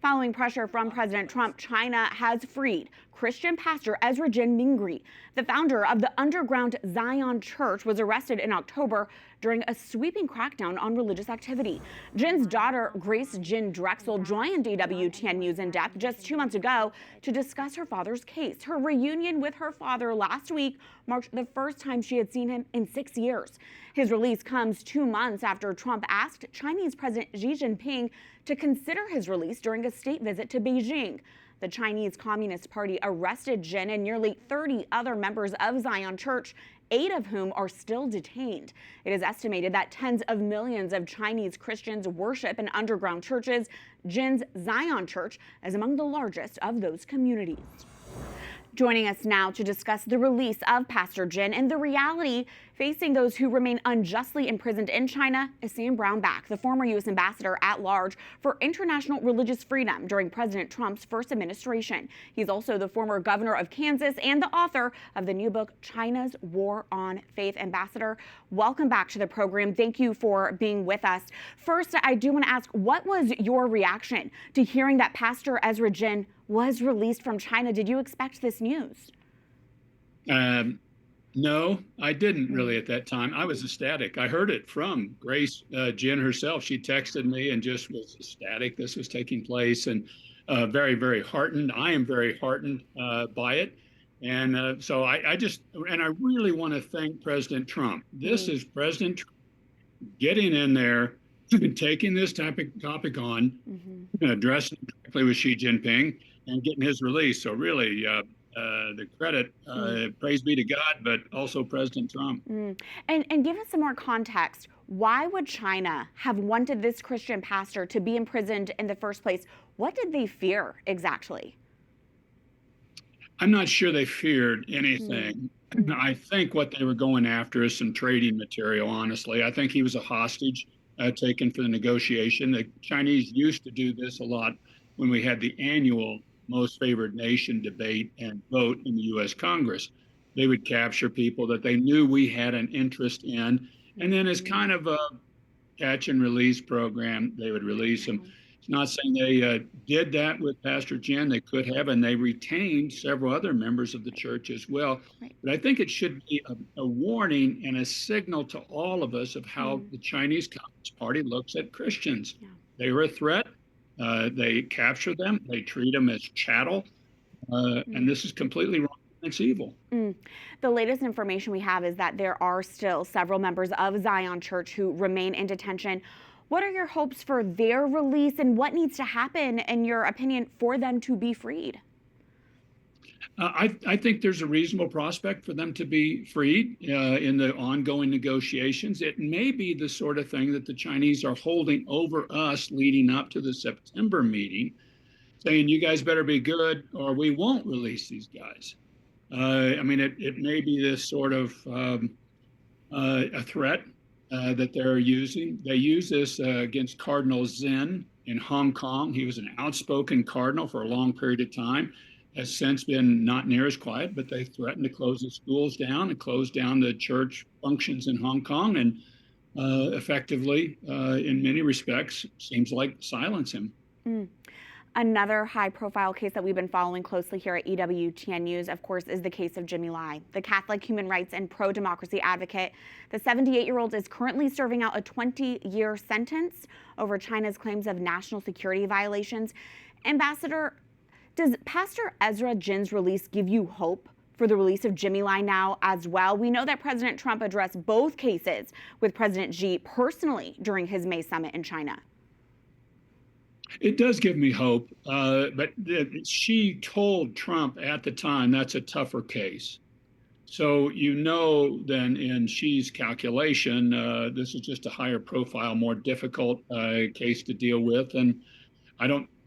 Following pressure from President Trump, China has freed Christian pastor Ezra Jin, the founder of the underground Zion Church, was arrested in October during a sweeping crackdown on religious activity. Jin's daughter, Grace Jin Drexel, joined EWTN News In Depth just 2 months ago to discuss her father's case. Her reunion with her father last week marked the first time she had seen him in 6 years. His release comes 2 months after Trump asked Chinese President Xi Jinping to consider his release during a state visit to Beijing. The Chinese Communist Party arrested Jin and nearly 30 other members of Zion Church, 8 of whom are still detained. It is estimated that tens of millions of Chinese Christians worship in underground churches. Jin's Zion Church is among the largest of those communities. Joining us now to discuss the release of Pastor Jin and the reality facing those who remain unjustly imprisoned in China is Sam Brownback, the former U.S. ambassador at large for international religious freedom during President Trump's first administration. He's also the former governor of Kansas and the author of the new book, China's War on Faith. Ambassador, welcome back to the program. Thank you for being with us. First, I do want to ask, what was your reaction to hearing that Pastor Ezra Jin was released from China? Did you expect this news? No, I didn't really at that time. I was ecstatic. I heard it from Grace Jin herself. She texted me and just was ecstatic this was taking place, and very, very heartened. I am very heartened by it. And so I really want to thank President Trump. This is President Trump getting in there, taking this topic on, addressing it directly with Xi Jinping, and getting his release. So really, the credit, praise be to God, but also President Trump. And give us some more context. Why would China have wanted this Christian pastor to be imprisoned in the first place? What did they fear exactly? I'm not sure they feared anything. I think what they were going after is some trading material, honestly. I think he was a hostage taken for the negotiation. The Chinese used to do this a lot when we had the annual most favored nation debate and vote in the U.S. Congress. They would capture people that they knew we had an interest in, and then as kind of a catch and release program, they would release them. It's not saying they did that with Pastor Jin. They could have, and they retained several other members of the church as well. But I think it should be a warning and a signal to all of us of how the Chinese Communist Party looks at Christians. They are a threat. They capture them, they treat them as chattel, and this is completely wrong. It's evil. The latest information we have is that there are still several members of Zion Church who remain in detention. What are your hopes for their release, and what needs to happen, in your opinion, for them to be freed? I think there's a reasonable prospect for them to be freed in the ongoing negotiations. It may be the sort of thing that the Chinese are holding over us leading up to the September meeting, saying, you guys better be good or we won't release these guys. I mean, it may be this sort of a threat that they're using. They use this against Cardinal Zen in Hong Kong. He was an outspoken cardinal for a long period of time. Has since been not near as quiet, but they threatened to close the schools down and close down the church functions in Hong Kong, and effectively, in many respects, seems like silence him. Another high-profile case that we've been following closely here at EWTN News, of course, is the case of Jimmy Lai, the Catholic human rights and pro-democracy advocate. The 78-year-old is currently serving out a 20-year sentence over China's claims of national security violations. Ambassador, does Pastor Ezra Jin's release give you hope for the release of Jimmy Lai now as well? We know that President Trump addressed both cases with President Xi personally during his May summit in China. It does give me hope, but she told Trump at the time that's a tougher case. So you know then in Xi's calculation, this is just a higher profile, more difficult case to deal with. And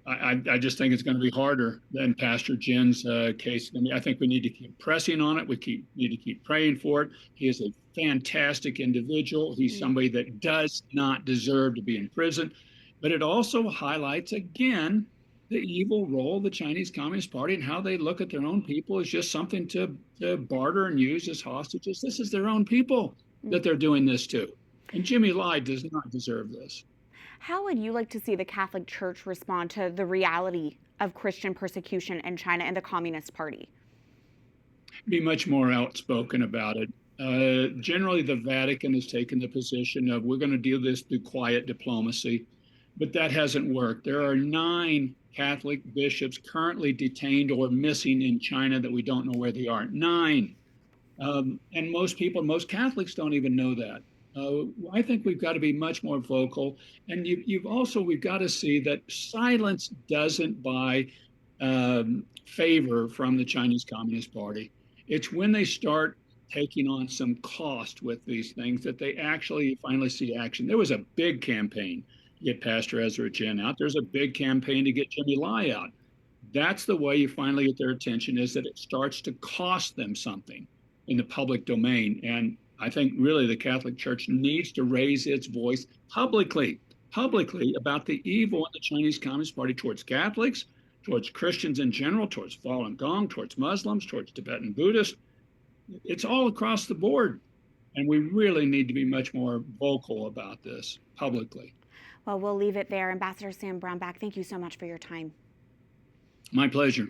I just think it's going to be harder than Pastor Jin's case. I think we need to keep pressing on it. We need to keep praying for it. He is a fantastic individual. He's somebody that does not deserve to be in prison. But it also highlights, again, the evil role of the Chinese Communist Party and how they look at their own people as just something to barter and use as hostages. This is their own people that they're doing this to. And Jimmy Lai does not deserve this. How would you like to see the Catholic Church respond to the reality of Christian persecution in China and the Communist Party? Be much more outspoken about it. Generally, the Vatican has taken the position of we're going to deal this through quiet diplomacy, but that hasn't worked. There are 9 Catholic bishops currently detained or missing in China that we don't know where they are. 9. And most Catholics don't even know that. I think we've got to be much more vocal. And we've got to see that silence doesn't buy favor from the Chinese Communist Party. It's when they start taking on some cost with these things that they actually finally see action. There was a big campaign to get Pastor Ezra Jin out. There's a big campaign to get Jimmy Lai out. That's the way you finally get their attention, is that it starts to cost them something in the public domain. And I think really the Catholic Church needs to raise its voice publicly about the evil in the Chinese Communist Party towards Catholics, towards Christians in general, towards Falun Gong, towards Muslims, towards Tibetan Buddhists. It's all across the board. And we really need to be much more vocal about this publicly. Well, we'll leave it there. Ambassador Sam Brownback, thank you so much for your time. My pleasure.